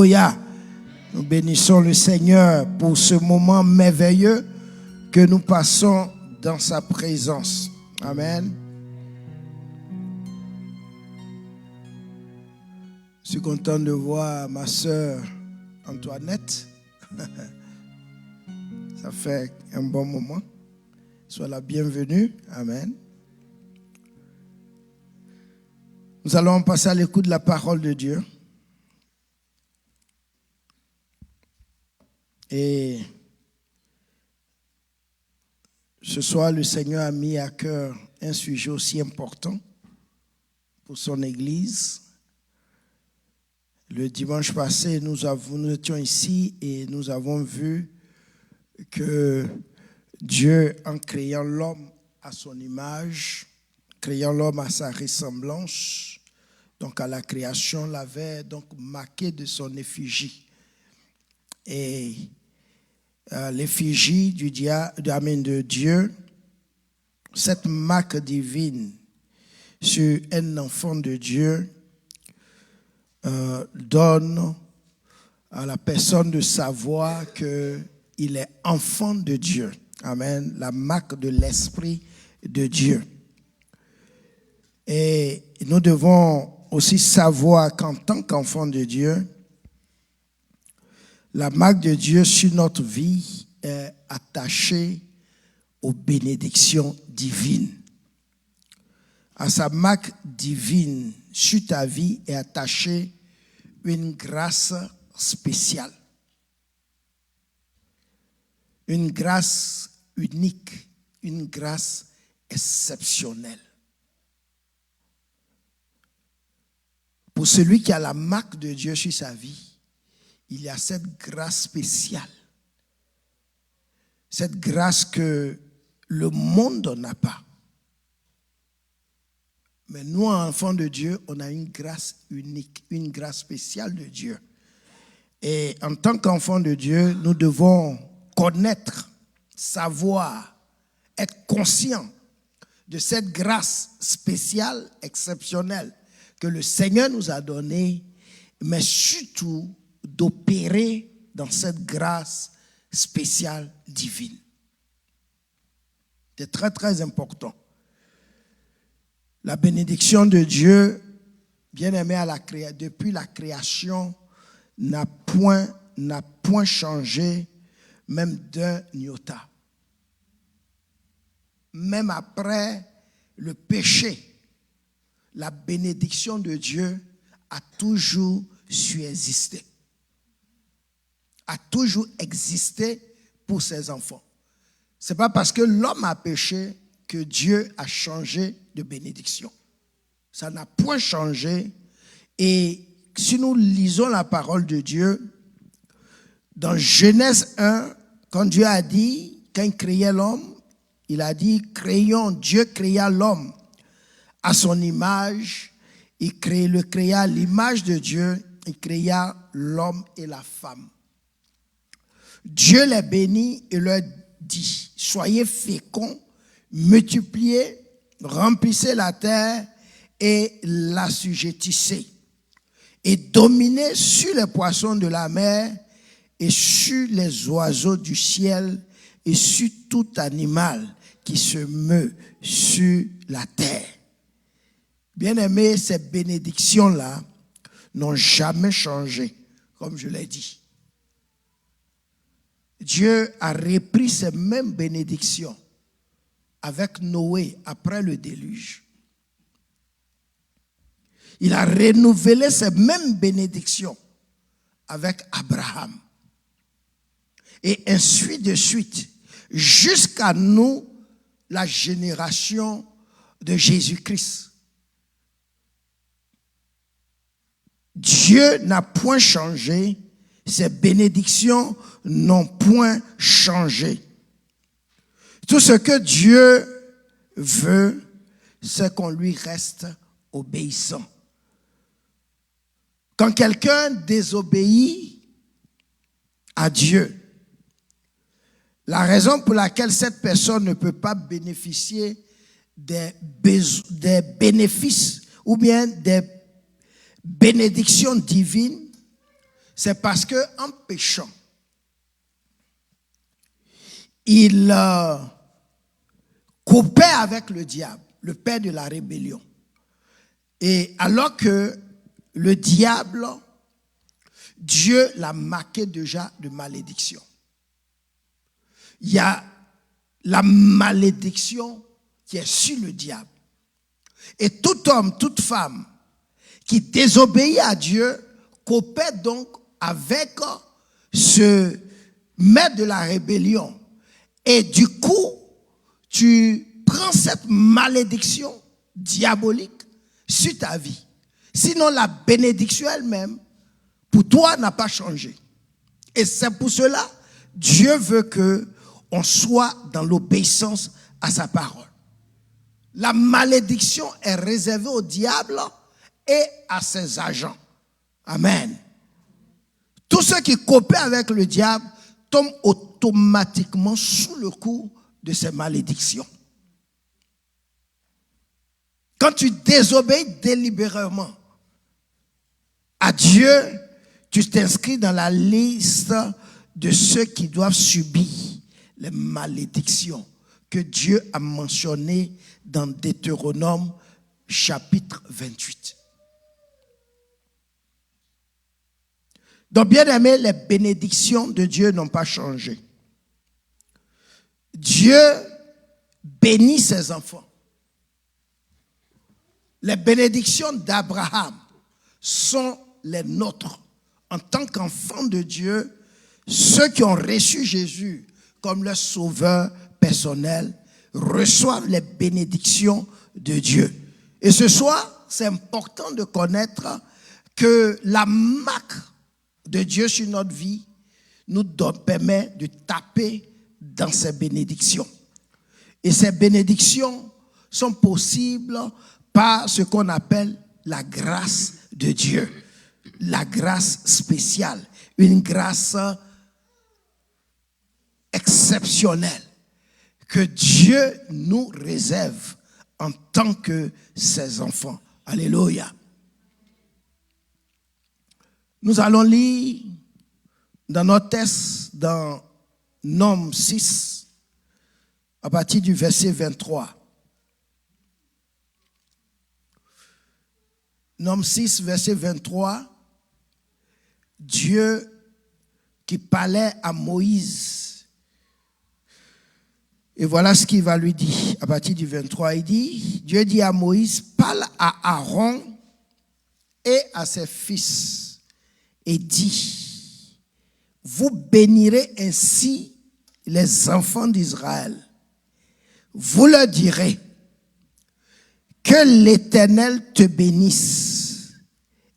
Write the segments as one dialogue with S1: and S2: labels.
S1: Alléluia. Nous bénissons le Seigneur pour ce moment merveilleux que nous passons dans sa présence. Amen. Je suis content de voir ma sœur Antoinette. Ça fait un bon moment. Sois la bienvenue. Amen. Nous allons passer à l'écoute de la parole de Dieu. Et ce soir, le Seigneur a mis à cœur un sujet aussi important pour son Église. Le dimanche passé, nous étions ici et nous avons vu que Dieu, en créant l'homme à son image, créant l'homme à sa ressemblance, donc à la création, l'avait donc marqué de son effigie. Et l'effigie de Dieu, cette marque divine sur un enfant de Dieu, donne à la personne de savoir qu'il est enfant de Dieu. Amen. La marque de l'Esprit de Dieu. Et nous devons aussi savoir qu'en tant qu'enfant de Dieu, la marque de Dieu sur notre vie est attachée aux bénédictions divines. À sa marque divine sur ta vie est attachée une grâce spéciale. Une grâce unique, une grâce exceptionnelle. Pour celui qui a la marque de Dieu sur sa vie, il y a cette grâce spéciale. Cette grâce que le monde n'a pas. Mais nous, enfants de Dieu, on a une grâce unique, une grâce spéciale de Dieu. Et en tant qu'enfants de Dieu, nous devons connaître, savoir, être conscients de cette grâce spéciale, exceptionnelle que le Seigneur nous a donnée, mais surtout d'opérer dans cette grâce spéciale divine. C'est très, très important. La bénédiction de Dieu, bien aimé depuis la création, n'a point changé, même d'un iota. Même après le péché, la bénédiction de Dieu a toujours subsisté. A toujours existé pour ses enfants. Ce n'est pas parce que l'homme a péché que Dieu a changé de bénédiction. Ça n'a point changé. Et si nous lisons la parole de Dieu, dans Genèse 1, quand Dieu a dit, quand il créait l'homme, il a dit, Dieu créa l'homme à son image, il le créa à l'image de Dieu, il créa l'homme et la femme. Dieu les bénit et leur dit, soyez féconds, multipliez, remplissez la terre et l'assujettissez. Et dominez sur les poissons de la mer et sur les oiseaux du ciel et sur tout animal qui se meut sur la terre. Bien-aimés, ces bénédictions-là n'ont jamais changé, comme je l'ai dit. Dieu a repris ces mêmes bénédictions avec Noé après le déluge. Il a renouvelé ces mêmes bénédictions avec Abraham. Et ainsi de suite, jusqu'à nous, la génération de Jésus-Christ. Dieu n'a point changé, ses bénédictions n'ont point changé. Tout ce que Dieu veut, c'est qu'on lui reste obéissant. Quand quelqu'un désobéit à Dieu, la raison pour laquelle cette personne ne peut pas bénéficier des bénéfices ou bien des bénédictions divines, c'est parce que en péchant, il coopait avec le diable, le père de la rébellion. Et alors que le diable, Dieu l'a marqué déjà de malédiction. Il y a la malédiction qui est sur le diable. Et tout homme, toute femme qui désobéit à Dieu coopère donc avec ce maître de la rébellion. Et du coup, tu prends cette malédiction diabolique sur ta vie. Sinon, la bénédiction elle-même, pour toi, n'a pas changé. Et c'est pour cela, Dieu veut qu'on soit dans l'obéissance à sa parole. La malédiction est réservée au diable et à ses agents. Amen. Tous ceux qui coopèrent avec le diable tombent automatiquement sous le coup de ces malédictions. Quand tu désobéis délibérément à Dieu, tu t'inscris dans la liste de ceux qui doivent subir les malédictions que Dieu a mentionnées dans Deutéronome chapitre 28. Donc, bien aimé, les bénédictions de Dieu n'ont pas changé. Dieu bénit ses enfants. Les bénédictions d'Abraham sont les nôtres. En tant qu'enfants de Dieu, ceux qui ont reçu Jésus comme leur sauveur personnel reçoivent les bénédictions de Dieu. Et ce soir, c'est important de connaître que la marque de Dieu sur notre vie nous permet de taper dans ces bénédictions. Et ces bénédictions sont possibles par ce qu'on appelle la grâce de Dieu. La grâce spéciale, une grâce exceptionnelle que Dieu nous réserve en tant que ses enfants. Alléluia. Nous allons lire dans notre texte, dans Nom 6, à partir du verset 23. Nom 6, verset 23. Dieu qui parlait à Moïse. Et voilà ce qu'il va lui dire. À partir du 23, il dit, Dieu dit à Moïse, parle à Aaron et à ses fils et dit, vous bénirez ainsi les enfants d'Israël. Vous leur direz, que l'Éternel te bénisse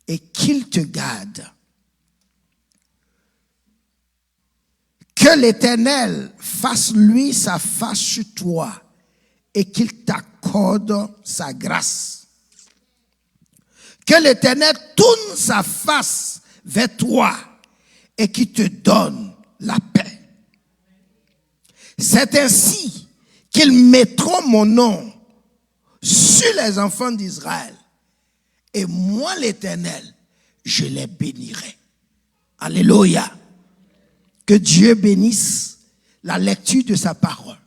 S1: et qu'il te garde. Que l'Éternel fasse lui sa face sur toi et qu'il t'accorde sa grâce. Que l'Éternel tourne sa face vers toi et qu'il te donne la paix. C'est ainsi qu'ils mettront mon nom sur les enfants d'Israël. Et moi, l'Éternel, je les bénirai. Alléluia. Que Dieu bénisse la lecture de sa parole.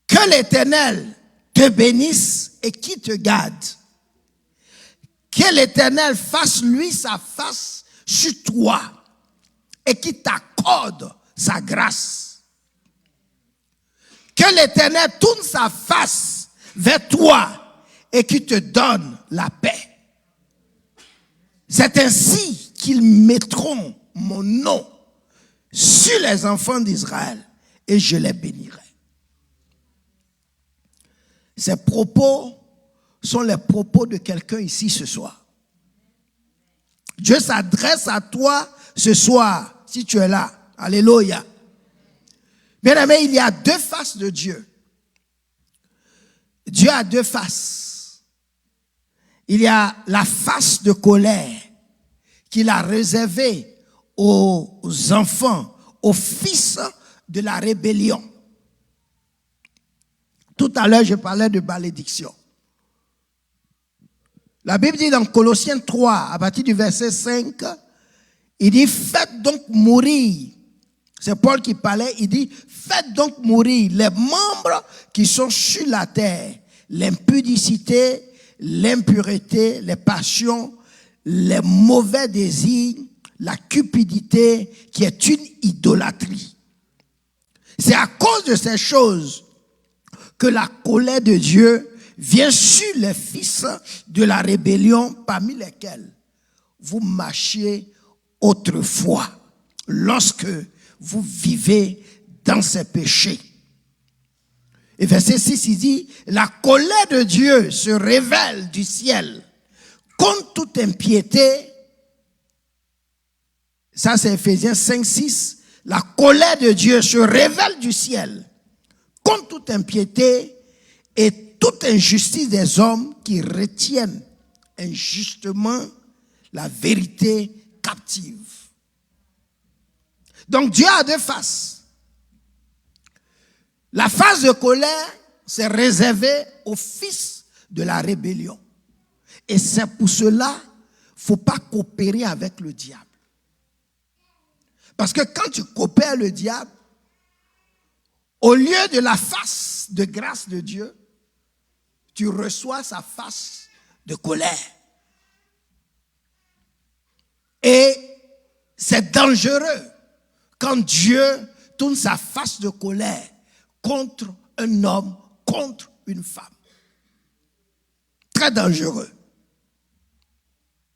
S1: Que l'Éternel te bénisse et qui te garde. Que l'Éternel fasse lui sa face sur toi et qui t'accorde sa grâce. Que l'Éternel tourne sa face vers toi et qui te donne la paix. C'est ainsi qu'ils mettront mon nom sur les enfants d'Israël et je les bénirai. Ces propos sont les propos de quelqu'un ici ce soir. Dieu s'adresse à toi ce soir, si tu es là. Alléluia. Bien aimé, il y a deux faces de Dieu. Dieu a deux faces. Il y a la face de colère qu'il a réservée aux enfants, aux fils de la rébellion. Tout à l'heure, je parlais de malédiction. La Bible dit dans Colossiens 3, à partir du verset 5, il dit, faites donc mourir. C'est Paul qui parlait, il dit, faites donc mourir les membres qui sont sur la terre, l'impudicité, l'impureté, les passions, les mauvais désirs, la cupidité, qui est une idolâtrie. C'est à cause de ces choses que la colère de Dieu vient sur les fils de la rébellion, parmi lesquels vous marchiez autrefois, lorsque vous vivez dans ces péchés. Et verset 6, il dit, la colère de Dieu se révèle du ciel contre toute impiété. Ça, c'est Éphésiens 5, 6. La colère de Dieu se révèle du ciel contre toute impiété et toute injustice des hommes qui retiennent injustement la vérité captive. Donc Dieu a deux faces. La phase de colère, c'est réservé aux fils de la rébellion. Et c'est pour cela qu'il ne faut pas coopérer avec le diable. Parce que quand tu coopères le diable, au lieu de la face de grâce de Dieu, tu reçois sa face de colère. Et c'est dangereux quand Dieu tourne sa face de colère contre un homme, contre une femme. Très dangereux.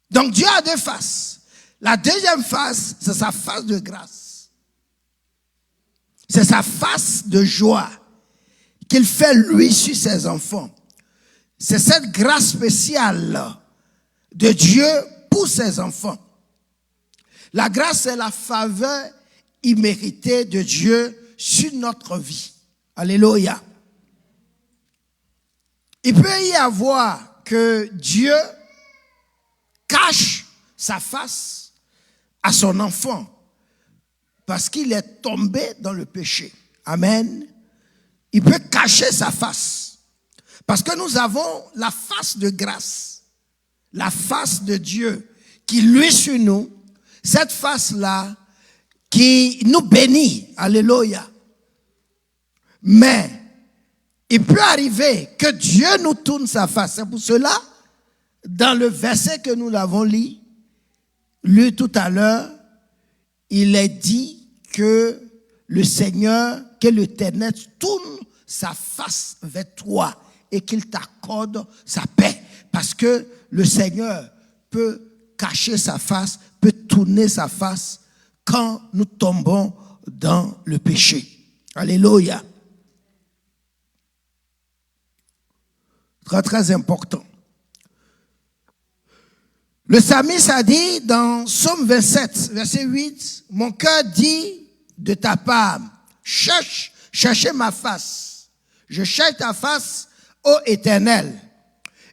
S1: Donc Dieu a deux faces. La deuxième face, c'est sa face de grâce. C'est sa face de joie qu'il fait lui sur ses enfants. C'est cette grâce spéciale de Dieu pour ses enfants. La grâce, c'est la faveur imméritée de Dieu sur notre vie. Alléluia. Il peut y avoir que Dieu cache sa face à son enfant parce qu'il est tombé dans le péché. Amen. Il peut cacher sa face parce que nous avons la face de grâce, la face de Dieu qui luit sur nous, cette face-là qui nous bénit. Alléluia. Mais il peut arriver que Dieu nous tourne sa face. C'est pour cela, dans le verset que nous avons lu tout à l'heure, il est dit que le Seigneur, que l'Éternel tourne sa face vers toi et qu'il t'accorde sa paix. Parce que le Seigneur peut cacher sa face, peut tourner sa face quand nous tombons dans le péché. Alléluia. Très, très important. Le psalmiste a dit dans Psaume 27, verset 8, « Mon cœur dit de ta part, cherchez ma face. Je cherche ta face, ô Éternel,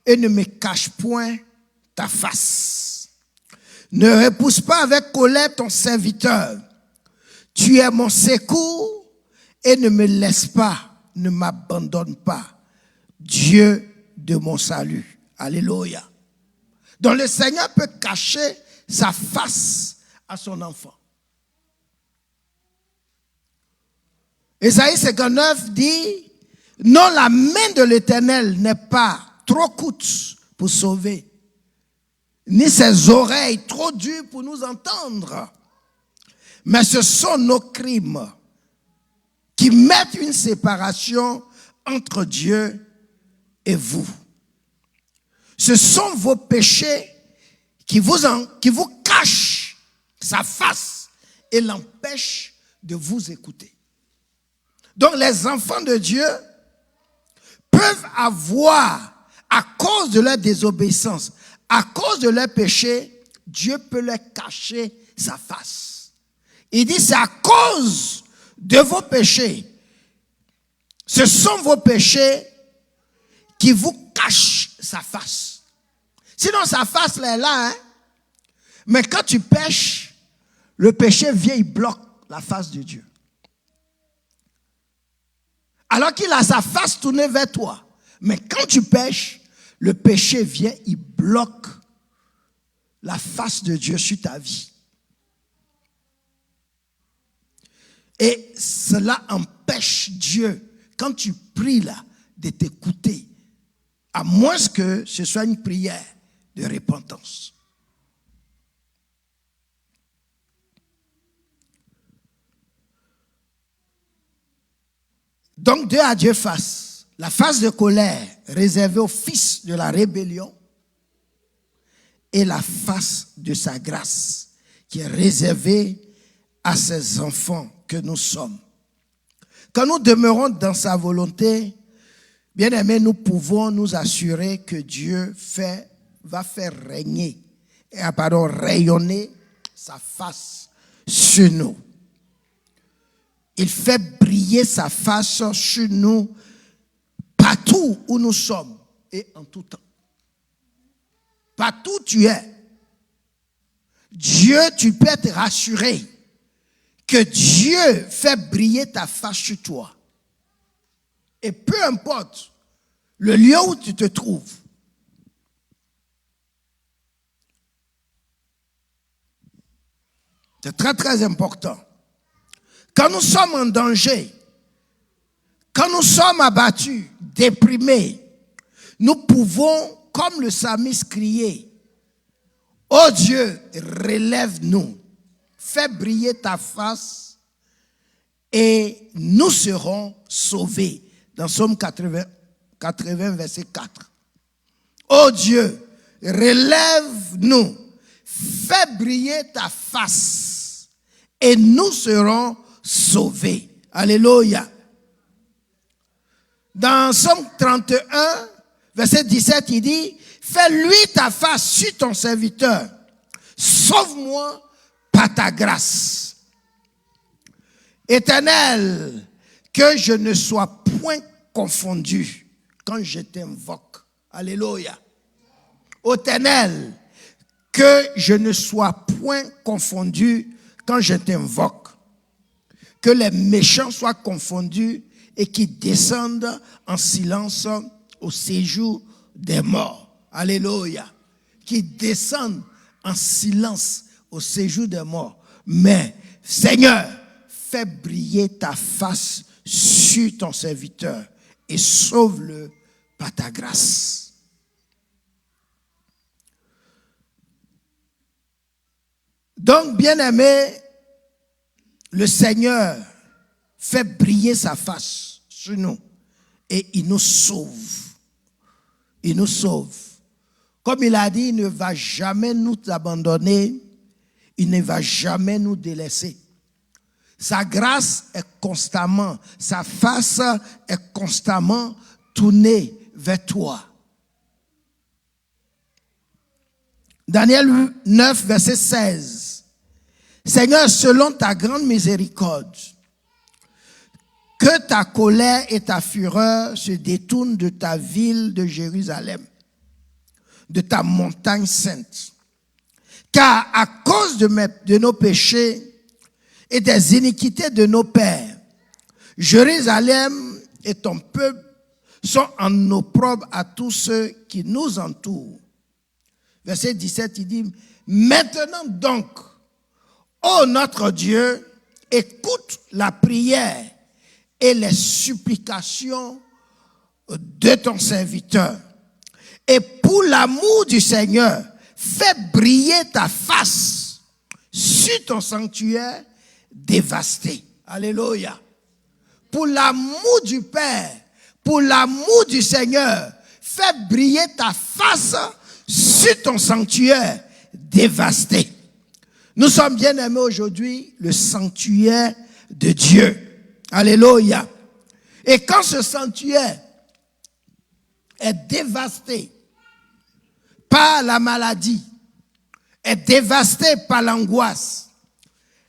S1: et ne me cache point ta face. Ne repousse pas avec colère ton serviteur. Tu es mon secours et ne me laisse pas, ne m'abandonne pas. Dieu de mon salut. » Alléluia. Donc le Seigneur peut cacher sa face à son enfant. Ésaïe 59 dit, « Non, la main de l'Éternel n'est pas trop courte pour sauver, ni ses oreilles trop dures pour nous entendre. Mais ce sont nos crimes qui mettent une séparation entre Dieu et vous. Ce sont vos péchés qui vous cachent sa face et l'empêchent de vous écouter. » Donc les enfants de Dieu peuvent avoir, à cause de leur désobéissance, à cause de leur péché, Dieu peut leur cacher sa face. Il dit, c'est à cause de vos péchés. Ce sont vos péchés qui vous cachent sa face. Sinon, sa face là, est là. Hein? Mais quand tu pêches, le péché vient, il bloque la face de Dieu. Alors qu'il a sa face tournée vers toi. Mais quand tu pêches, le péché vient, il bloque la face de Dieu sur ta vie. Et cela empêche Dieu, quand tu pries là, de t'écouter, à moins que ce soit une prière de repentance. Donc Dieu a Dieu face. La face de colère réservée aux fils de la rébellion et la face de sa grâce qui est réservée à ses enfants que nous sommes. Quand nous demeurons dans sa volonté, bien aimés, nous pouvons nous assurer que Dieu va faire rayonner sa face sur nous. Il fait briller sa face sur nous partout où nous sommes et en tout temps. Partout où tu es, Dieu, tu peux être rassuré que Dieu fait briller ta face sur toi. Et peu importe le lieu où tu te trouves, c'est très très important. Quand nous sommes en danger, quand nous sommes abattus, déprimés, nous pouvons, comme le psalmiste, crier: ô Dieu, relève-nous, fais briller ta face et nous serons sauvés. Dans Psaume 80, verset 4. Ô Dieu, relève-nous, fais briller ta face et nous serons sauvés. Alléluia. Dans Psaume 31, verset 17, il dit: fais-lui ta face sur ton serviteur. Sauve-moi par ta grâce. Éternel, que je ne sois point confondu quand je t'invoque. Alléluia. Éternel, que je ne sois point confondu quand je t'invoque. Que les méchants soient confondus et qu'ils descendent en silence au séjour des morts. Alléluia. Qu'ils descendent en silence au séjour des morts. Mais, Seigneur, fais briller ta face sur ton serviteur et sauve-le par ta grâce. Donc, bien-aimé, le Seigneur fait briller sa face sur nous et il nous sauve. Il nous sauve. Comme il a dit, il ne va jamais nous abandonner, il ne va jamais nous délaisser. Sa grâce est constamment, sa face est constamment tournée vers toi. Daniel 9, verset 16. Seigneur, selon ta grande miséricorde, que ta colère et ta fureur se détournent de ta ville de Jérusalem, de ta montagne sainte. Car à cause de nos péchés et des iniquités de nos pères, Jérusalem et ton peuple sont en opprobre à tous ceux qui nous entourent. Verset 17, il dit: maintenant donc, ô notre Dieu, écoute la prière et les supplications de ton serviteur. Et pour l'amour du Seigneur, fais briller ta face sur ton sanctuaire dévasté. Alléluia. Pour l'amour du Père, pour l'amour du Seigneur, fais briller ta face sur ton sanctuaire dévasté. Nous sommes bien aimés aujourd'hui, le sanctuaire de Dieu. Alléluia. Et quand ce sanctuaire est dévasté par la maladie, est dévasté par l'angoisse,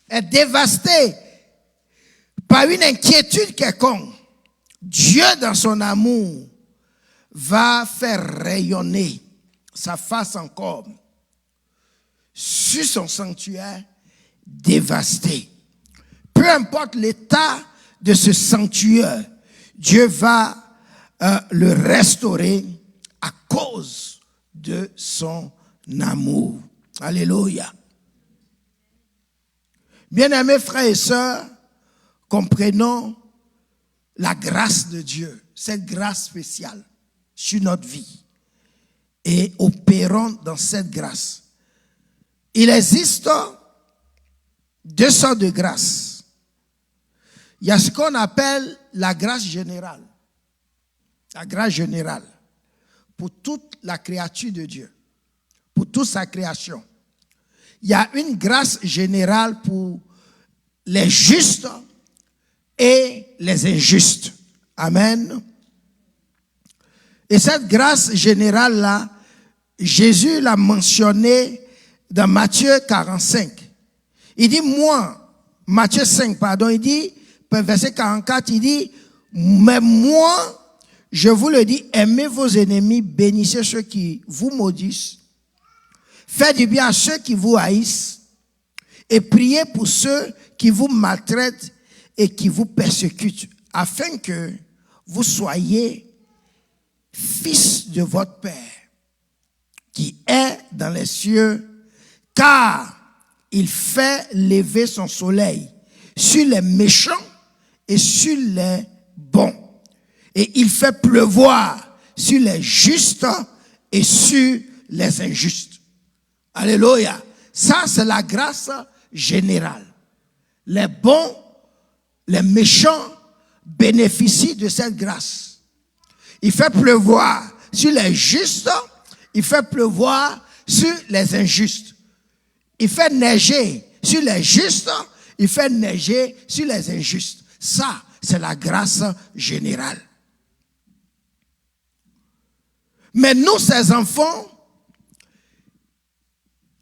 S1: est dévasté par une inquiétude quelconque, Dieu dans son amour va faire rayonner sa face encore sur son sanctuaire dévasté. Peu importe l'état de ce sanctuaire, Dieu va le restaurer à cause cause de son amour. Alléluia. Bien-aimés frères et sœurs, comprenons la grâce de Dieu, cette grâce spéciale sur notre vie, et opérons dans cette grâce. Il existe deux sortes de grâces. Il y a ce qu'on appelle la grâce générale. La grâce générale pour toute la créature de Dieu, pour toute sa création. Il y a une grâce générale pour les justes et les injustes. Amen. Et cette grâce générale-là, Jésus l'a mentionné dans Matthieu 45. Il dit, Matthieu 5, pardon, il dit, verset 44, il dit, mais moi, je vous le dis, aimez vos ennemis, bénissez ceux qui vous maudissent, faites du bien à ceux qui vous haïssent, et priez pour ceux qui vous maltraitent et qui vous persécutent, afin que vous soyez fils de votre Père, qui est dans les cieux, car il fait lever son soleil sur les méchants et sur les bons. Et il fait pleuvoir sur les justes et sur les injustes. Alléluia. Ça, c'est la grâce générale. Les bons, les méchants bénéficient de cette grâce. Il fait pleuvoir sur les justes, il fait pleuvoir sur les injustes. Il fait neiger sur les justes, il fait neiger sur les injustes. Ça, c'est la grâce générale. Mais nous, ces enfants,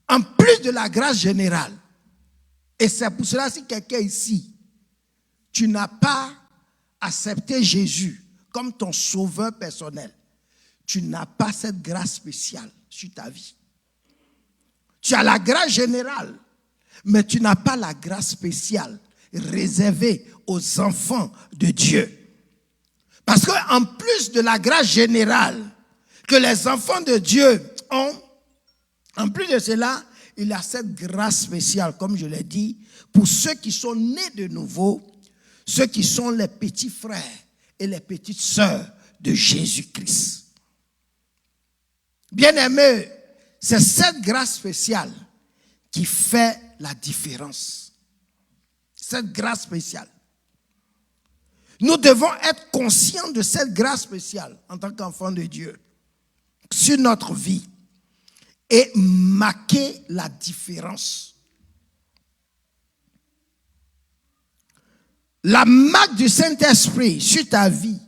S1: en plus de la grâce générale, et c'est pour cela, si quelqu'un ici, tu n'as pas accepté Jésus comme ton sauveur personnel, tu n'as pas cette grâce spéciale sur ta vie. Tu as la grâce générale, mais tu n'as pas la grâce spéciale réservée aux enfants de Dieu. Parce qu'en plus de la grâce générale que les enfants de Dieu ont, en plus de cela, il y a cette grâce spéciale, comme je l'ai dit, pour ceux qui sont nés de nouveau, ceux qui sont les petits frères et les petites sœurs de Jésus-Christ. Bien-aimés, c'est cette grâce spéciale qui fait la différence. Cette grâce spéciale. Nous devons être conscients de cette grâce spéciale en tant qu'enfants de Dieu sur notre vie et marquer la différence. La marque du Saint-Esprit sur ta vie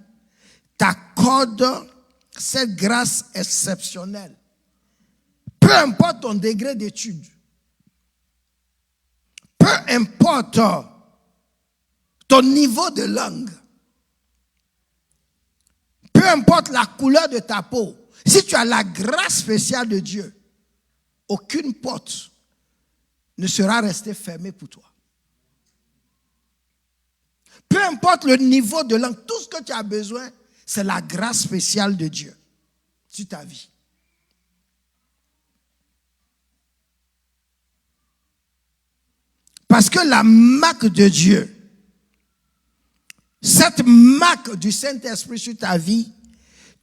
S1: t'accorde cette grâce exceptionnelle. Peu importe ton degré d'étude, peu importe ton niveau de langue, peu importe la couleur de ta peau, si tu as la grâce spéciale de Dieu, aucune porte ne sera restée fermée pour toi. Peu importe le niveau de langue, tout ce que tu as besoin, c'est la grâce spéciale de Dieu sur ta vie. Parce que la marque de Dieu, cette marque du Saint-Esprit sur ta vie,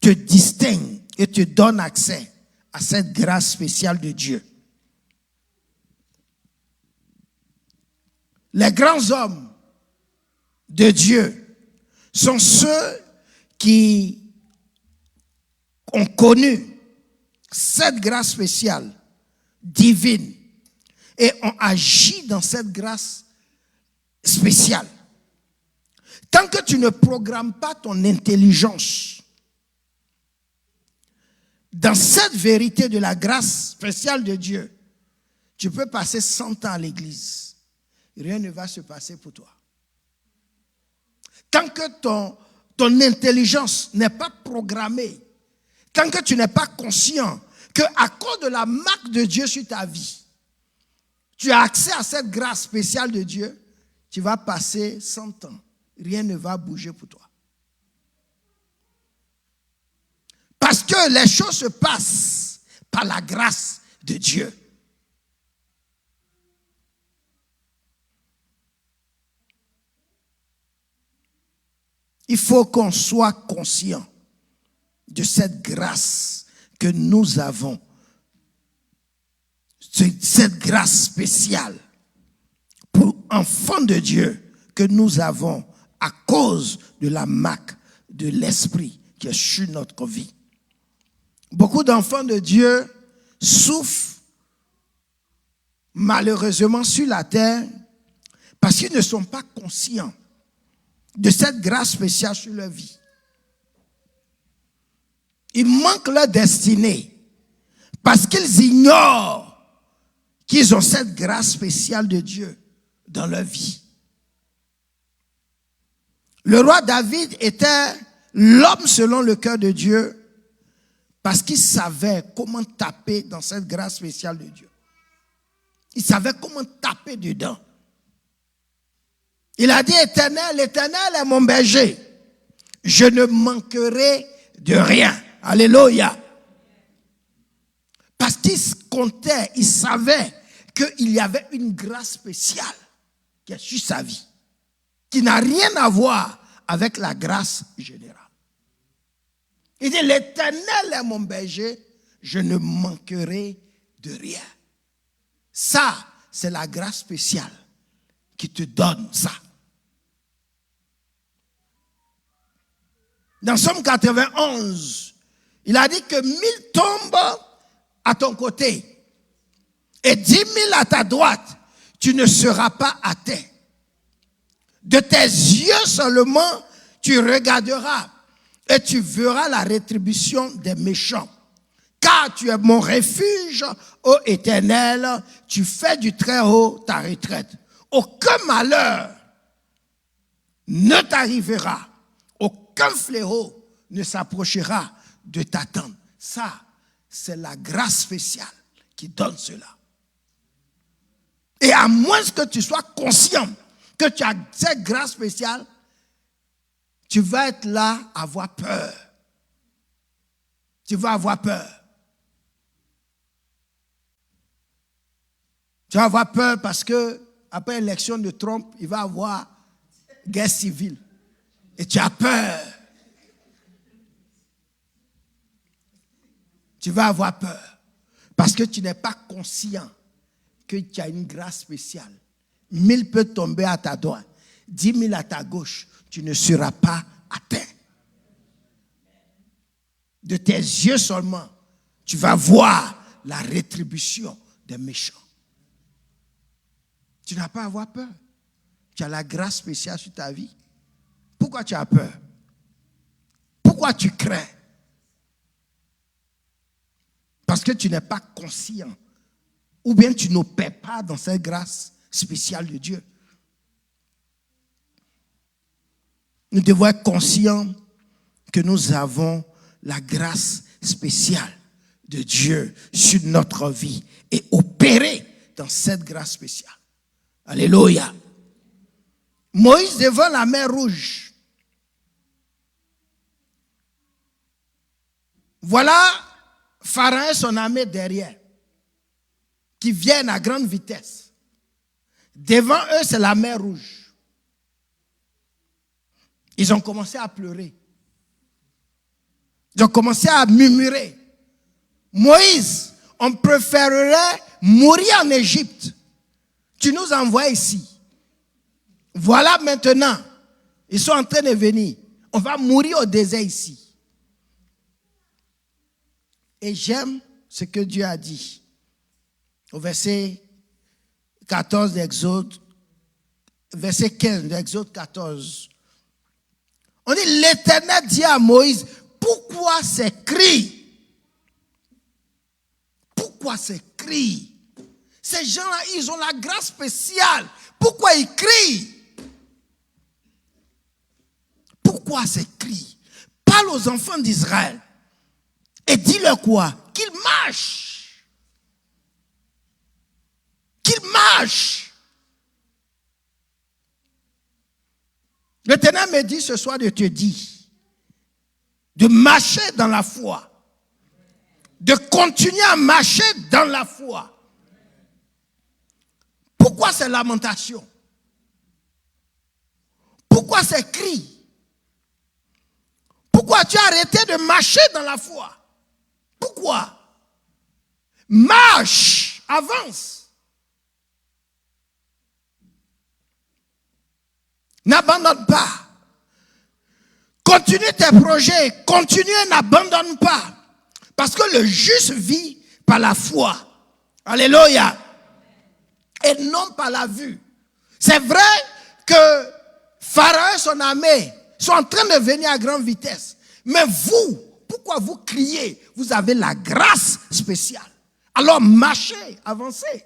S1: te distingue et te donne accès à cette grâce spéciale de Dieu. Les grands hommes de Dieu sont ceux qui ont connu cette grâce spéciale, divine, et ont agi dans cette grâce spéciale. Tant que tu ne programmes pas ton intelligence dans cette vérité de la grâce spéciale de Dieu, tu peux passer 100 ans à l'église. Rien ne va se passer pour toi. Tant que ton intelligence n'est pas programmée, tant que tu n'es pas conscient qu'à cause de la marque de Dieu sur ta vie, tu as accès à cette grâce spéciale de Dieu, tu vas passer 100 ans. Rien ne va bouger pour toi. Parce que que les choses se passent par la grâce de Dieu. Il faut qu'on soit conscient de cette grâce que nous avons, cette grâce spéciale pour enfants de Dieu que nous avons à cause de la marque de l'Esprit qui est sur notre vie. Beaucoup d'enfants de Dieu souffrent malheureusement sur la terre parce qu'ils ne sont pas conscients de cette grâce spéciale sur leur vie. Ils manquent leur destinée parce qu'ils ignorent qu'ils ont cette grâce spéciale de Dieu dans leur vie. Le roi David était l'homme selon le cœur de Dieu parce qu'il savait comment taper dans cette grâce spéciale de Dieu. Il savait comment taper dedans. Il a dit, Éternel, l'Éternel est mon berger. Je ne manquerai de rien. Alléluia. Parce qu'il comptait, il savait qu'il y avait une grâce spéciale qui est sur sa vie, qui n'a rien à voir avec la grâce générale. Il dit, l'Éternel est mon berger, je ne manquerai de rien. Ça, c'est la grâce spéciale qui te donne ça. Dans Somme 91, il a dit que 1000 tombent à ton côté et 10 000 à ta droite, tu ne seras pas atteint. De tes yeux seulement, tu regarderas et tu verras la rétribution des méchants. Car tu es mon refuge, ô Éternel, tu fais du Très-Haut ta retraite. Aucun malheur ne t'arrivera, aucun fléau ne s'approchera de ta tente. Ça, c'est la grâce spéciale qui donne cela. Et à moins que tu sois conscient que tu as cette grâce spéciale, tu vas être là à avoir peur. Tu vas avoir peur. Tu vas avoir peur parce que après l'élection de Trump, il va y avoir guerre civile. Et tu as peur. Tu vas avoir peur. Parce que tu n'es pas conscient que tu as une grâce spéciale. 1000 peuvent tomber à ta droite, 10 000 à ta gauche. Tu ne seras pas atteint. De tes yeux seulement, tu vas voir la rétribution des méchants. Tu n'as pas à avoir peur. Tu as la grâce spéciale sur ta vie. Pourquoi tu as peur? Pourquoi tu crains? Parce que tu n'es pas conscient. Ou bien tu n'opères pas dans cette grâce spéciale de Dieu. Nous devons être conscients que nous avons la grâce spéciale de Dieu sur notre vie et opérer dans cette grâce spéciale. Alléluia. Moïse devant la mer Rouge. Voilà Pharaon et son armée derrière, qui viennent à grande vitesse. Devant eux, c'est la mer Rouge. Ils ont commencé à pleurer. Ils ont commencé à murmurer. Moïse, on préférerait mourir en Égypte. Tu nous envoies ici. Voilà maintenant, ils sont en train de venir. On va mourir au désert ici. Et j'aime ce que Dieu a dit. Au verset 14 d'Exode, verset 15 d'Exode 14. On dit, l'Éternel dit à Moïse, pourquoi ces cris? Pourquoi ces cris? Ces gens-là, ils ont la grâce spéciale. Pourquoi ils crient? Pourquoi ces cris? Parle aux enfants d'Israël et dis-leur quoi? Qu'ils marchent. Qu'ils marchent. L'Éternel me dit ce soir de te dire de marcher dans la foi de continuer à marcher dans la foi. Pourquoi ces lamentations? Pourquoi ces cris? Pourquoi tu as arrêté de marcher dans la foi? Pourquoi? Marche, avance. N'abandonne pas. Continue tes projets, continue, n'abandonne pas. Parce que le juste vit par la foi. Alléluia. Et non par la vue. C'est vrai que Pharaon et son armée sont en train de venir à grande vitesse. Mais vous, pourquoi vous criez? Vous avez la grâce spéciale. Alors marchez, avancez.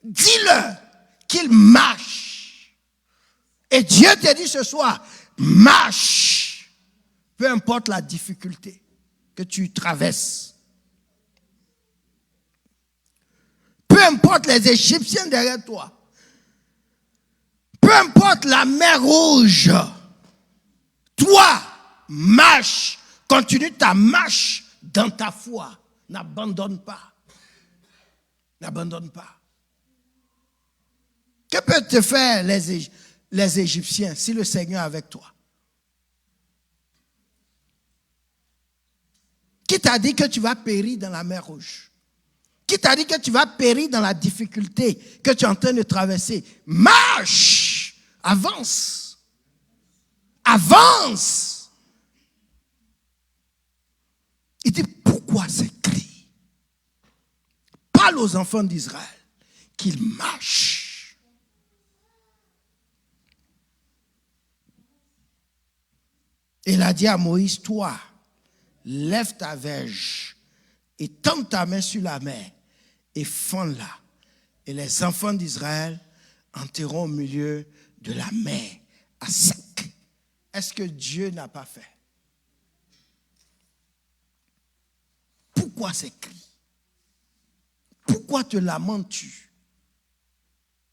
S1: Dis-leur qu'ils marchent. Et Dieu te dit ce soir, marche. Peu importe la difficulté que tu traverses. Peu importe les Égyptiens derrière toi. Peu importe la mer rouge. Toi, marche. Continue ta marche dans ta foi. N'abandonne pas. N'abandonne pas. Que peuvent te faire les Égyptiens si le Seigneur est avec toi? Qui t'a dit que tu vas périr dans la mer rouge? Qui t'a dit que tu vas périr dans la difficulté que tu es en train de traverser? Marche! Avance! Avance! Il dit, pourquoi ces cris? Parle aux enfants d'Israël qu'ils marchent. Il a dit à Moïse, toi, lève ta verge et tends ta main sur la mer et fends-la. Et les enfants d'Israël entreront au milieu de la mer à sec. Est-ce que Dieu n'a pas fait? Pourquoi ces cris? Pourquoi te lamentes-tu?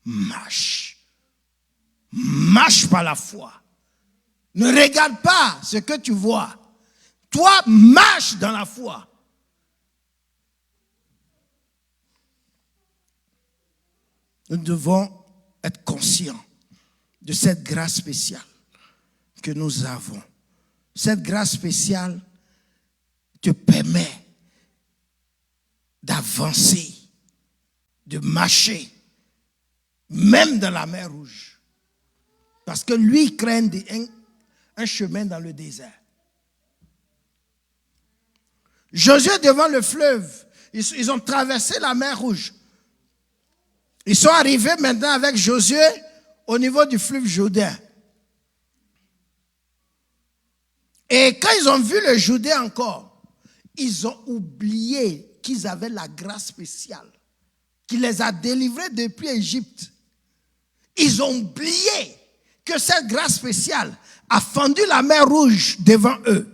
S1: Marche. Marche par la foi. Ne regarde pas ce que tu vois. Toi, marche dans la foi. Nous devons être conscients de cette grâce spéciale que nous avons. Cette grâce spéciale te permet d'avancer, de marcher, même dans la mer Rouge. Parce que lui craint un chemin dans le désert. Josué devant le fleuve, ils ont traversé la mer Rouge. Ils sont arrivés maintenant avec Josué au niveau du fleuve Jourdain. Et quand ils ont vu le Jourdain encore, ils ont oublié qu'ils avaient la grâce spéciale qui les a délivrés depuis Égypte. Ils ont oublié que cette grâce spéciale a fendu la mer Rouge devant eux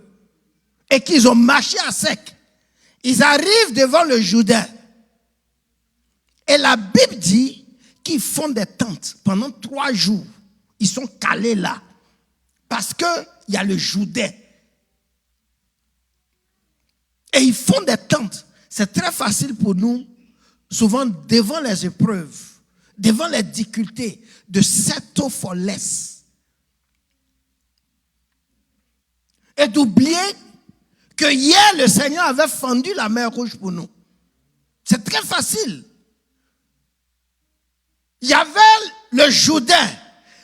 S1: et qu'ils ont marché à sec. Ils arrivent devant le Jourdain. Et la Bible dit qu'ils font des tentes pendant 3 jours. Ils sont calés là. Parce qu'il y a le Jourdain. Et ils font des tentes. C'est très facile pour nous, souvent devant les épreuves, devant les difficultés, de settle for less. Et d'oublier que hier, le Seigneur avait fendu la mer Rouge pour nous. C'est très facile. Il y avait le Jourdain.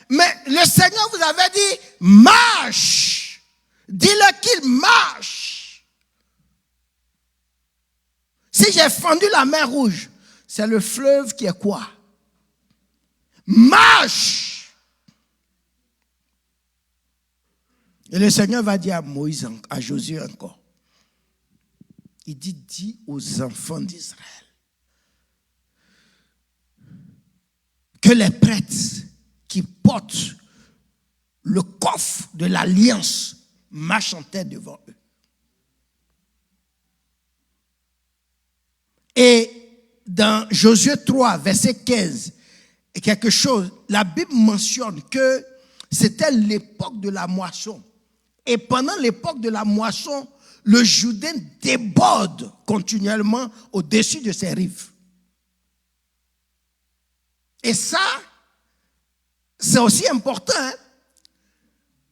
S1: Mais le Seigneur vous avait dit, marche. Dis-le qu'il marche. Si j'ai fendu la mer Rouge, c'est le fleuve qui est quoi? Marche. Et le Seigneur va dire à Moïse, à Josué encore. Il dit, dis aux enfants d'Israël que les prêtres qui portent le coffre de l'alliance marchent en tête devant eux. Et dans Josué 3, verset 15, et quelque chose, la Bible mentionne que c'était l'époque de la moisson. Et pendant l'époque de la moisson, le Jourdain déborde continuellement au-dessus de ses rives. Et ça, c'est aussi important. Hein?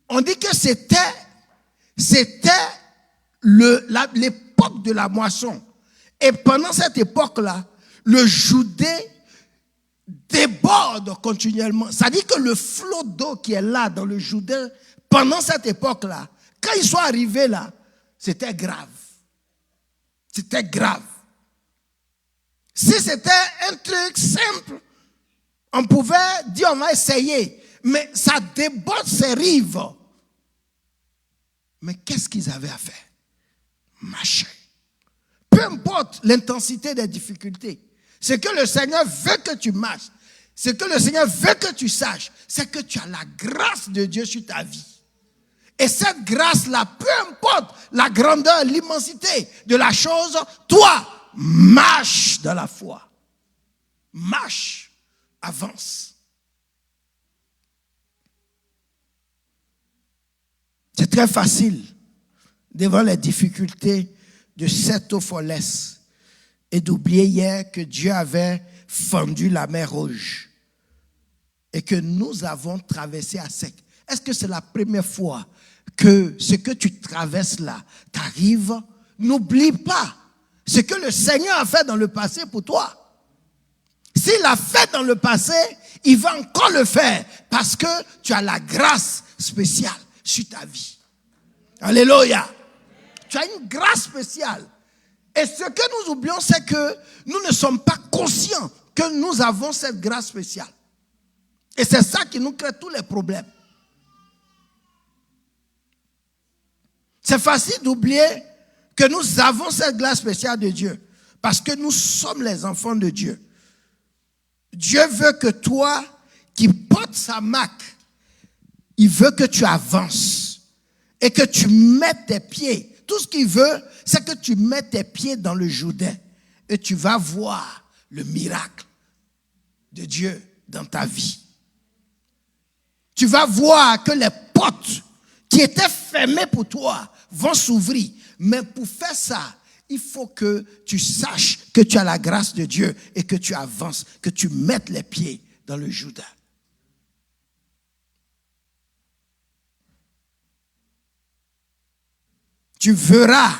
S1: On dit que c'était l'époque de la moisson. Et pendant cette époque-là, le Jourdain déborde continuellement. Ça dit que le flot d'eau qui est là dans le Jourdain, pendant cette époque-là, quand ils sont arrivés là, c'était grave. C'était grave. Si c'était un truc simple, on pouvait dire on va essayer, mais ça déborde ses rives. Mais qu'est-ce qu'ils avaient à faire? Marcher. Peu importe l'intensité des difficultés, ce que le Seigneur veut que tu marches, ce que le Seigneur veut que tu saches, c'est que tu as la grâce de Dieu sur ta vie. Et cette grâce-là, peu importe la grandeur, l'immensité de la chose, toi, marche dans la foi. Marche, avance. C'est très facile devant les difficultés de cette eau follesse et d'oublier hier que Dieu avait fendu la mer Rouge et que nous avons traversé à sec. Est-ce que c'est la première fois que ce que tu traverses là t'arrive? N'oublie pas ce que le Seigneur a fait dans le passé pour toi. S'il l'a fait dans le passé, il va encore le faire parce que tu as la grâce spéciale sur ta vie. Alléluia. Tu as une grâce spéciale. Et ce que nous oublions, c'est que nous ne sommes pas conscients que nous avons cette grâce spéciale. Et c'est ça qui nous crée tous les problèmes. C'est facile d'oublier que nous avons cette grâce spéciale de Dieu parce que nous sommes les enfants de Dieu. Dieu veut que toi, qui portes sa marque, il veut que tu avances et que tu mettes tes pieds. Tout ce qu'il veut, c'est que tu mettes tes pieds dans le Jourdain et tu vas voir le miracle de Dieu dans ta vie. Tu vas voir que les portes qui étaient fermées pour toi vont s'ouvrir. Mais pour faire ça, il faut que tu saches que tu as la grâce de Dieu et que tu avances, que tu mettes les pieds dans le Jourdain. Tu verras,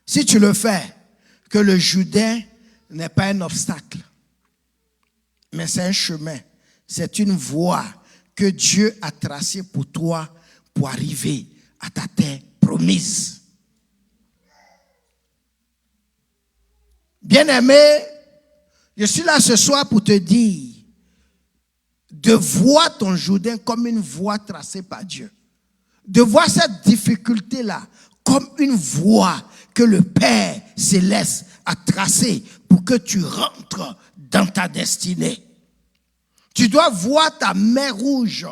S1: si tu le fais, que le Jourdain n'est pas un obstacle, mais c'est un chemin, c'est une voie que Dieu a tracée pour toi pour arriver à ta terre promise. Bien-aimé, je suis là ce soir pour te dire de voir ton Jourdain comme une voie tracée par Dieu. De voir cette difficulté-là comme une voie que le Père Céleste a tracée pour que tu rentres dans ta destinée. Tu dois voir ta mer Rouge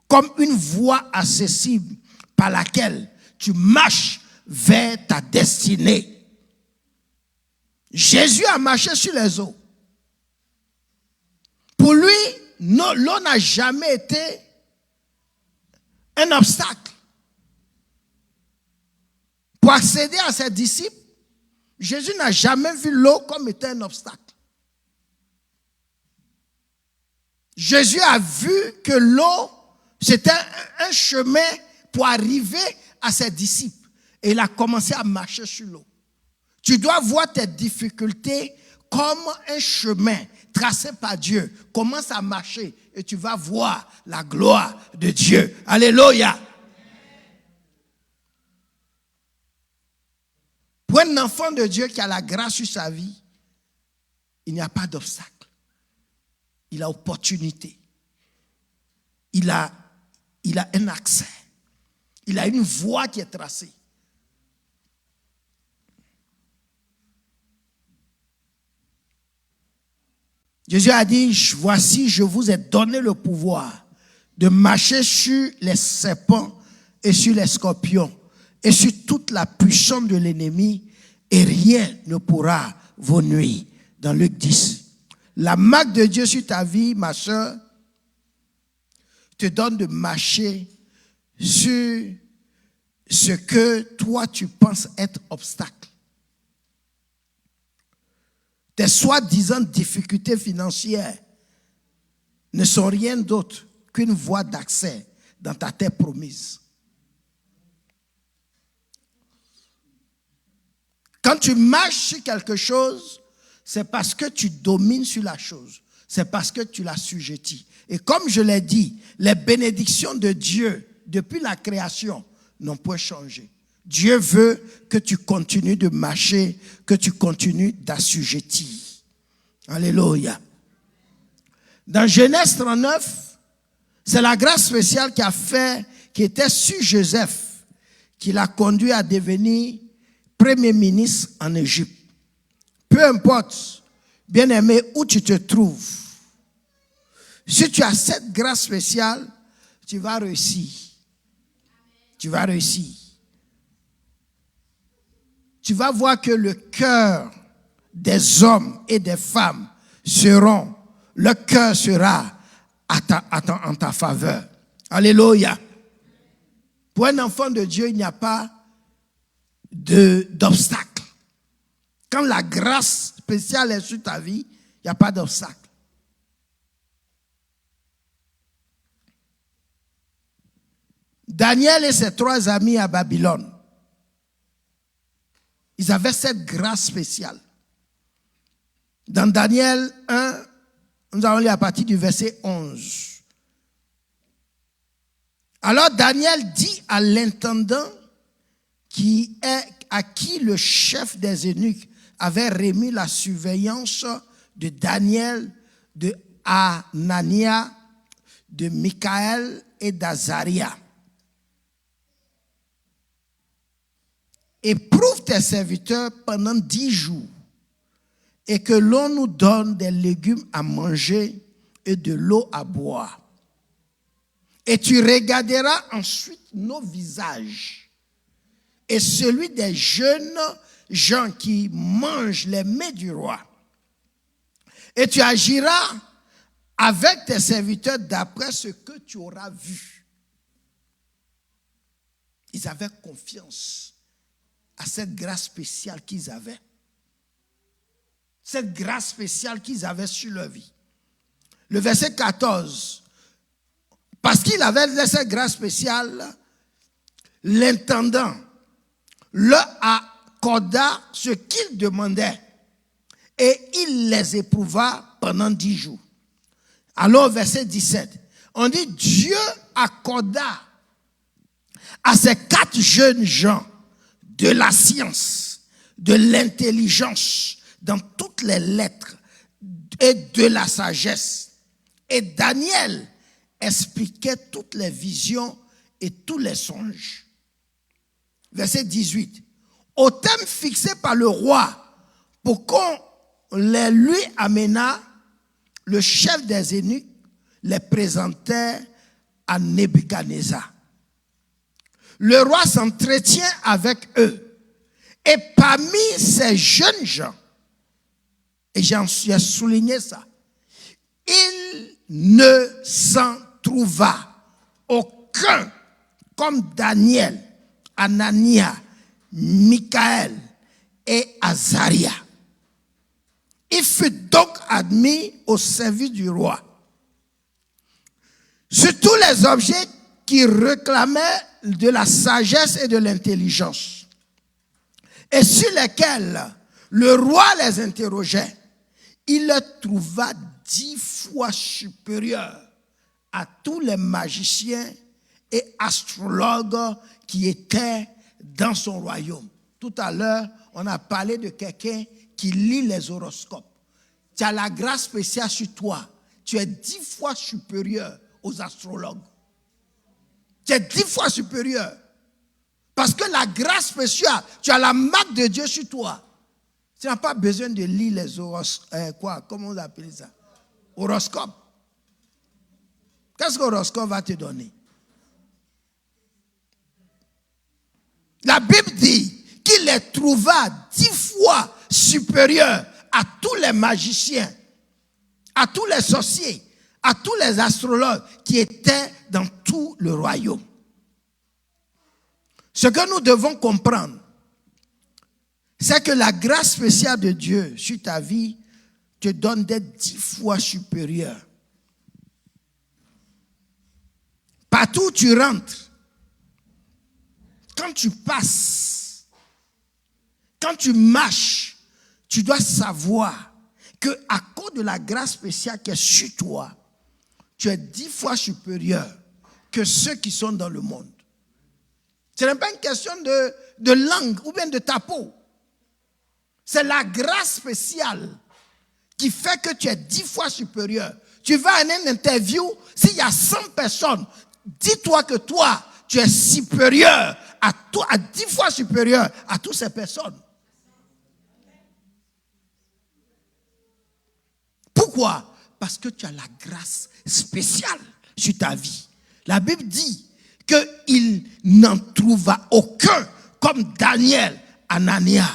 S1: comme une voie accessible par laquelle tu marches vers ta destinée. Jésus a marché sur les eaux. Pour lui, l'eau n'a jamais été un obstacle. Pour accéder à ses disciples, Jésus n'a jamais vu l'eau comme étant un obstacle. Jésus a vu que l'eau, c'était un chemin pour arriver à ses disciples. Et il a commencé à marcher sur l'eau. Tu dois voir tes difficultés comme un chemin tracé par Dieu. Commence à marcher et tu vas voir la gloire de Dieu. Alléluia. Pour un enfant de Dieu qui a la grâce sur sa vie, il n'y a pas d'obstacle. Il a opportunité. Il a un accès. Il a une voie qui est tracée. Jésus a dit, voici, je vous ai donné le pouvoir de marcher sur les serpents et sur les scorpions et sur toute la puissance de l'ennemi et rien ne pourra vous nuire. Dans Luc 10. La marque de Dieu sur ta vie, ma soeur, te donne de marcher sur ce que toi tu penses être obstacle. Tes soi-disant difficultés financières ne sont rien d'autre qu'une voie d'accès dans ta terre promise. Quand tu marches sur quelque chose, c'est parce que tu domines sur la chose. C'est parce que tu l'assujettis. Et comme je l'ai dit, les bénédictions de Dieu depuis la création n'ont point changé. Dieu veut que tu continues de marcher, que tu continues d'assujettir. Alléluia. Dans Genèse 39, c'est la grâce spéciale qui était sur Joseph, qui l'a conduit à devenir premier ministre en Égypte. Peu importe, bien-aimé, où tu te trouves, si tu as cette grâce spéciale, tu vas réussir. Tu vas réussir. Tu vas voir que le cœur des hommes et des femmes le cœur sera en ta faveur. Alléluia. Pour un enfant de Dieu, il n'y a pas d'obstacle. Quand la grâce spéciale est sur ta vie, il n'y a pas d'obstacle. Daniel et ses 3 amis à Babylone, ils avaient cette grâce spéciale. Dans Daniel 1, nous allons lire à partir du verset 11. Alors Daniel dit à l'intendant à qui le chef des eunuques avait remis la surveillance de Daniel, de Anania, de Michaël et d'Azaria. Éprouve tes serviteurs pendant 10 jours et que l'on nous donne des légumes à manger et de l'eau à boire. Et tu regarderas ensuite nos visages et celui des jeunes gens qui mangent les mets du roi. Et tu agiras avec tes serviteurs d'après ce que tu auras vu. Ils avaient confiance à cette grâce spéciale qu'ils avaient. Cette grâce spéciale qu'ils avaient sur leur vie. Le verset 14. Parce qu'il avait cette grâce spéciale, l'intendant leur accorda ce qu'ils demandaient et il les éprouva pendant 10 jours. Alors, verset 17, on dit Dieu accorda à ces 4 jeunes gens de la science, de l'intelligence dans toutes les lettres et de la sagesse. Et Daniel expliquait toutes les visions et tous les songes. Verset 18. Au thème fixé par le roi pour qu'on les lui amena, le chef des eunuques les présentait à Nebuchadnezzar. Le roi s'entretient avec eux. Et parmi ces jeunes gens, et j'ai souligné ça, il ne s'en trouva aucun comme Daniel, Anania, Michaël et Azaria. Il fut donc admis au service du roi. Sur tous les objets qui réclamaient de la sagesse et de l'intelligence, et sur lesquels le roi les interrogeait, il les trouva 10 fois supérieurs à tous les magiciens et astrologues qui étaient dans son royaume. Tout à l'heure, on a parlé de quelqu'un qui lit les horoscopes. Tu as la grâce spéciale sur toi. Tu es 10 fois supérieur aux astrologues. Tu es 10 fois supérieur. Parce que la grâce spéciale, tu as la marque de Dieu sur toi. Tu n'as pas besoin de lire les horoscopes. Comment on appelle ça? Horoscope. Qu'est-ce que l'horoscope va te donner? La Bible dit qu'il les trouva 10 fois supérieurs à tous les magiciens, à tous les sorciers, à tous les astrologues qui étaient dans tout le royaume. Ce que nous devons comprendre, c'est que la grâce spéciale de Dieu sur ta vie te donne d'être 10 fois supérieur. Partout où tu rentres, quand tu passes, quand tu marches, tu dois savoir que à cause de la grâce spéciale qui est sur toi, tu es 10 fois supérieur que ceux qui sont dans le monde. Ce n'est pas une question de langue ou bien de ta peau. C'est la grâce spéciale qui fait que tu es 10 fois supérieur. Tu vas à une interview, s'il y a 100 personnes, dis-toi que toi, tu es supérieur à 10 fois supérieur à toutes ces personnes. Pourquoi? Parce que tu as la grâce spéciale sur ta vie. La Bible dit qu'il n'en trouva aucun comme Daniel, Anania,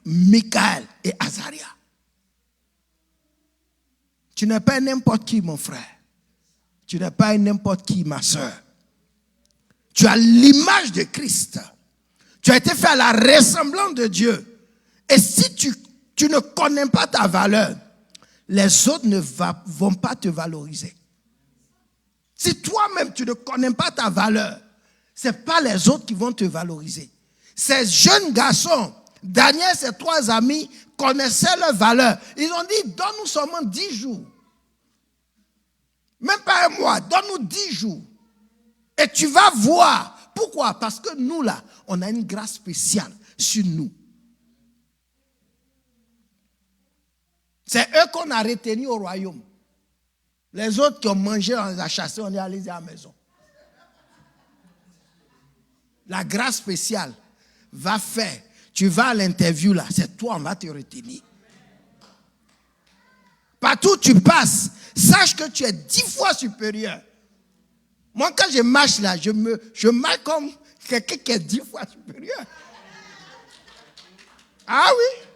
S1: Michaël et Azaria. Tu n'es pas n'importe qui, mon frère. Tu n'es pas n'importe qui, ma soeur. Tu as l'image de Christ. Tu as été fait à la ressemblance de Dieu. Et si tu ne connais pas ta valeur, les autres ne vont pas te valoriser. Si toi-même tu ne connais pas ta valeur, ce n'est pas les autres qui vont te valoriser. Ces jeunes garçons, Daniel et ses 3 amis, connaissaient leur valeur. Ils ont dit, donne-nous seulement 10 jours. Même pas un mois, donne-nous 10 jours. Et tu vas voir. Pourquoi? Parce que nous là, on a une grâce spéciale sur nous. C'est eux qu'on a retenus au royaume. Les autres qui ont mangé, on les a chassés, on est allés à la maison. La grâce spéciale va faire. Tu vas à l'interview là, c'est toi, on va te retenir. Partout où tu passes, sache que tu es 10 fois supérieur. Moi, quand je marche là, je marche comme quelqu'un qui est 10 fois supérieur. Ah oui?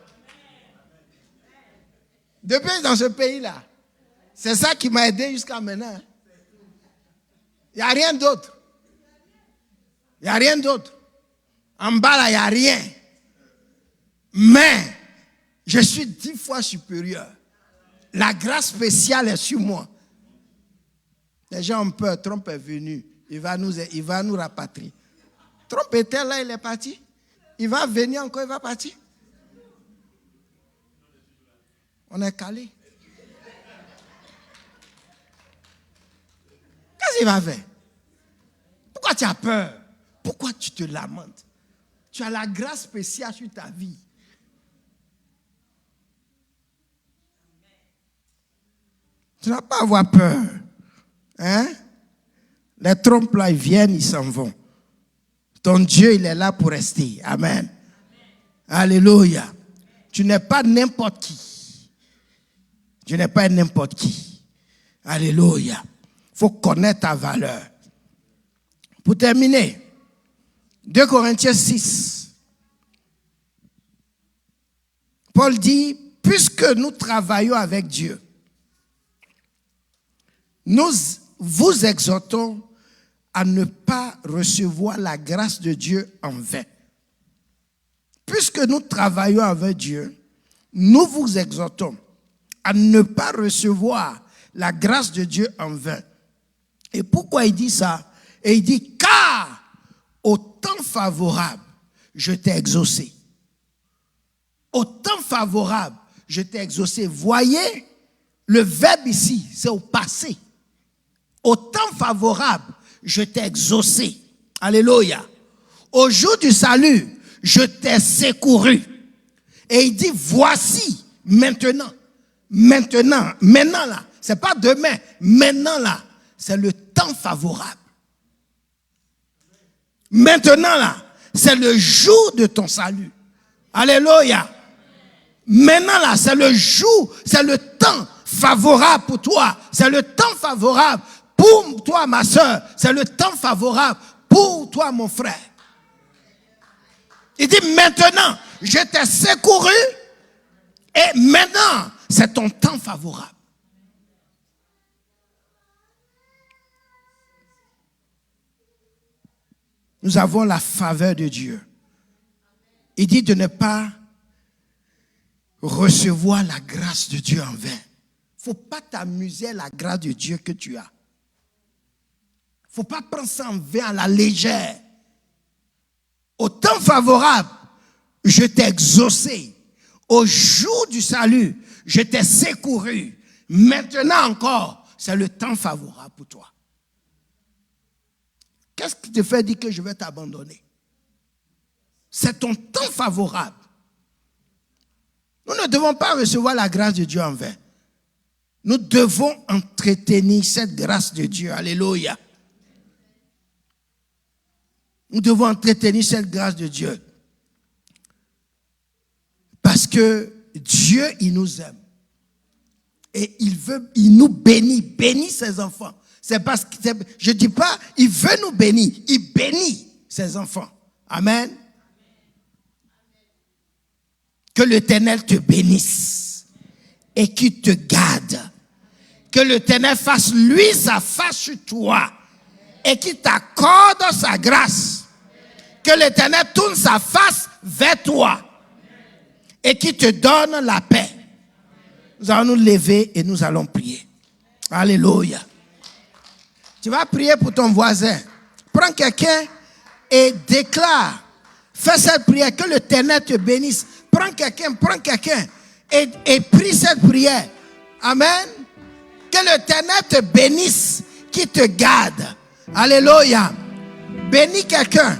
S1: Depuis dans ce pays-là, c'est ça qui m'a aidé jusqu'à maintenant. Il n'y a rien d'autre. Il n'y a rien d'autre. En bas là, il n'y a rien. Mais, je suis 10 fois supérieur. La grâce spéciale est sur moi. Les gens ont peur. Trump est venu. Il va nous rapatrier. Trump était là, il est parti. Il va venir encore, il va partir. On est calé. Qu'est-ce qu'il va faire? Pourquoi tu as peur? Pourquoi tu te lamentes? Tu as la grâce spéciale sur ta vie. Tu n'as pas à avoir peur. Hein? Les trompes là, ils viennent, ils s'en vont. Ton Dieu, il est là pour rester. Amen. Amen. Alléluia. Tu n'es pas n'importe qui. Tu n'es pas n'importe qui. Alléluia. Il faut connaître ta valeur. Pour terminer, 2 Corinthiens 6. Paul dit, puisque nous travaillons avec Dieu, nous vous exhortons à ne pas recevoir la grâce de Dieu en vain. Puisque nous travaillons avec Dieu, nous vous exhortons à ne pas recevoir la grâce de Dieu en vain. Et pourquoi il dit ça? Et il dit, car au temps favorable, je t'ai exaucé. Au temps favorable, je t'ai exaucé. Voyez, le verbe ici, c'est au passé. Au temps favorable, je t'ai exaucé. Alléluia. Au jour du salut, je t'ai secouru. Et il dit, voici, maintenant là, c'est pas demain, maintenant là, c'est le temps favorable. Maintenant là, c'est le jour de ton salut. Alléluia. Maintenant là, c'est le jour, c'est le temps favorable pour toi. C'est le temps favorable pour toi, ma soeur. C'est le temps favorable pour toi, mon frère. Il dit maintenant, je t'ai secouru et maintenant, c'est ton temps favorable. nous avons la faveur de Dieu. Il dit de ne pas recevoir la grâce de Dieu en vain. Il ne faut pas t'amuser à la grâce de Dieu que tu as. Il ne faut pas prendre ça en vain à la légère. Au temps favorable, je t'ai exaucé. Au jour du salut, je t'ai secouru. Maintenant encore, c'est le temps favorable pour toi. Qu'est-ce qui te fait dire que je vais t'abandonner? C'est ton temps favorable. Nous ne devons pas recevoir la grâce de Dieu en vain. Nous devons entretenir cette grâce de Dieu. Alléluia. Nous devons entretenir cette grâce de Dieu. Parce que Dieu, il nous aime. Et il nous bénit ses enfants. C'est parce que, je ne dis pas, il veut nous bénir. Il bénit ses enfants. Amen. Que l'Éternel te bénisse et qu'il te garde. Que l'Éternel fasse lui sa face sur toi et qu'il t'accorde sa grâce. Que l'Éternel tourne sa face vers toi et qu'il te donne la paix. Nous allons nous lever et nous allons prier. Alléluia. Tu vas prier pour ton voisin. Prends quelqu'un et déclare. Fais cette prière. Que l'Éternel te bénisse. Prends quelqu'un et prie cette prière. Amen. Que l'Éternel te bénisse, qu'il te garde. Alléluia. Bénis quelqu'un.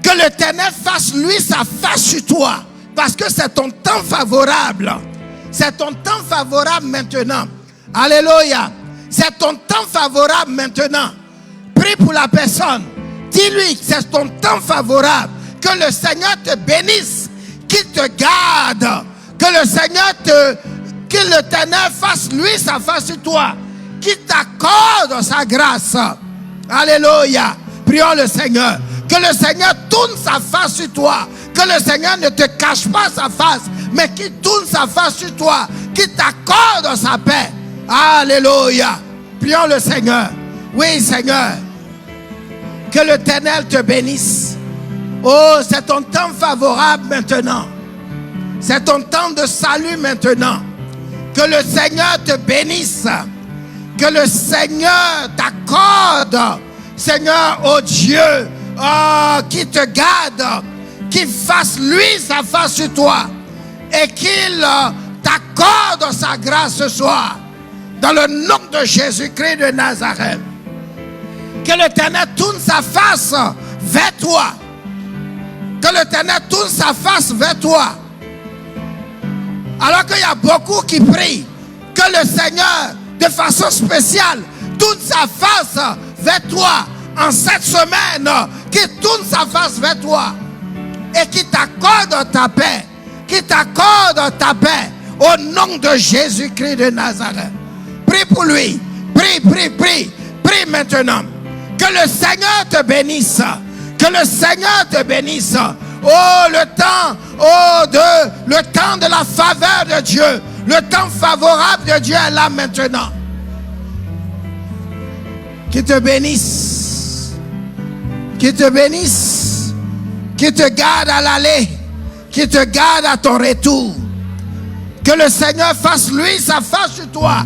S1: Que l'Éternel fasse lui sa face sur toi. Parce que c'est ton temps favorable. C'est ton temps favorable maintenant. Alléluia. C'est ton temps favorable maintenant. Prie pour la personne. Dis-lui que c'est ton temps favorable. Que le Seigneur te bénisse. Qu'il te garde. Que le Seigneur que l'Éternel fasse lui sa face sur toi. Qu'il t'accorde sa grâce. Alléluia. Prions le Seigneur. Que le Seigneur tourne sa face sur toi. Que le Seigneur ne te cache pas sa face, mais qu'il tourne sa face sur toi. Qu'il t'accorde sa paix. Alléluia. Prions le Seigneur. Oui, Seigneur. Que l'Éternel te bénisse. Oh, c'est ton temps favorable maintenant. C'est ton temps de salut maintenant. Que le Seigneur te bénisse. Que le Seigneur t'accorde. Seigneur, oh Dieu, oh, qui te garde. Qu'il fasse lui sa face sur toi. Et qu'il t'accorde sa grâce ce soir. Dans le nom de Jésus-Christ de Nazareth. Que l'Éternel tourne sa face vers toi. Que l'Éternel tourne sa face vers toi. Alors qu'il y a beaucoup qui prient. Que le Seigneur, de façon spéciale, tourne sa face vers toi. En cette semaine, qu'il tourne sa face vers toi. Et qu'il t'accorde ta paix. Qu'il t'accorde ta paix. Au nom de Jésus-Christ de Nazareth. Prie pour lui. Prie, prie, prie. Prie maintenant. Que le Seigneur te bénisse. Que le Seigneur te bénisse. Oh, le temps de la faveur de Dieu. Le temps favorable de Dieu est là maintenant. Qu'il te bénisse. Qu'il te bénisse. Qu'il te garde à l'aller. Qu'il te garde à ton retour. Que le Seigneur fasse lui sa face sur toi.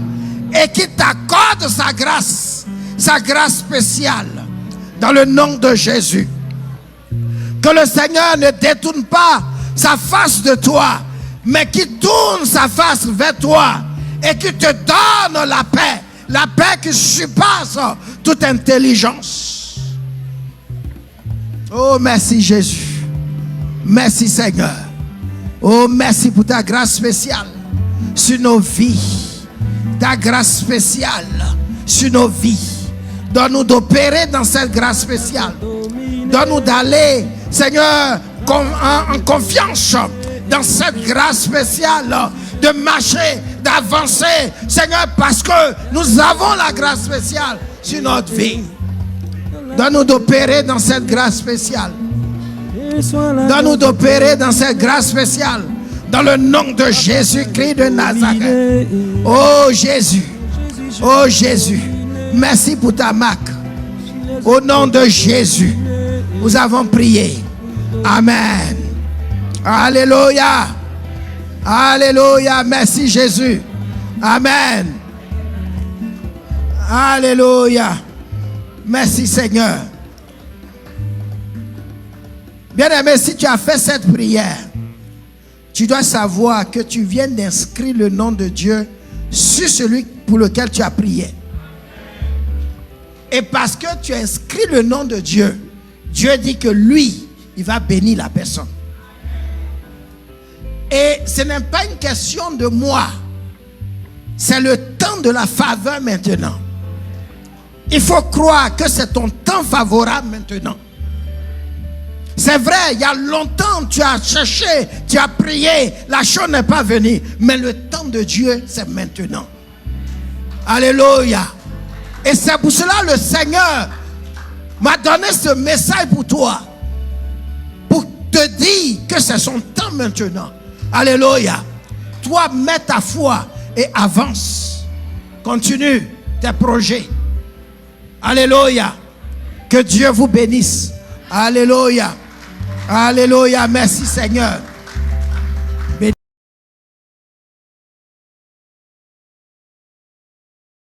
S1: Et qu'il t'accorde sa grâce spéciale, dans le nom de Jésus. Que le Seigneur ne détourne pas sa face de toi, mais qu'il tourne sa face vers toi et qu'il te donne la paix qui surpasse toute intelligence. Oh, merci Jésus. Merci Seigneur. Oh, merci pour ta grâce spéciale sur nos vies. Ta grâce spéciale sur nos vies. Donne-nous d'opérer dans cette grâce spéciale. Donne-nous d'aller, Seigneur, en confiance dans cette grâce spéciale. De marcher, d'avancer, Seigneur, parce que nous avons la grâce spéciale sur notre vie. Donne-nous d'opérer dans cette grâce spéciale. Donne-nous d'opérer dans cette grâce spéciale. Dans le nom de Jésus-Christ de Nazareth. Oh Jésus. Oh Jésus. Merci pour ta marque. Au nom de Jésus. Nous avons prié. Amen. Alléluia. Alléluia. Merci Jésus. Amen. Alléluia. Merci Seigneur. Bien-aimé, si tu as fait cette prière, tu dois savoir que tu viens d'inscrire le nom de Dieu sur celui pour lequel tu as prié. Et parce que tu as inscrit le nom de Dieu, Dieu dit que lui, il va bénir la personne. Et ce n'est pas une question de moi. C'est le temps de la faveur maintenant. Il faut croire que c'est ton temps favorable maintenant. C'est vrai, il y a longtemps tu as cherché, tu as prié, la chose n'est pas venue. Mais le temps de Dieu, c'est maintenant. Alléluia. Et c'est pour cela le Seigneur m'a donné ce message pour toi. Pour te dire que c'est son temps maintenant. Alléluia. Toi, mets ta foi et avance. Continue tes projets. Alléluia. Que Dieu vous bénisse. Alléluia. Alléluia. Merci Seigneur.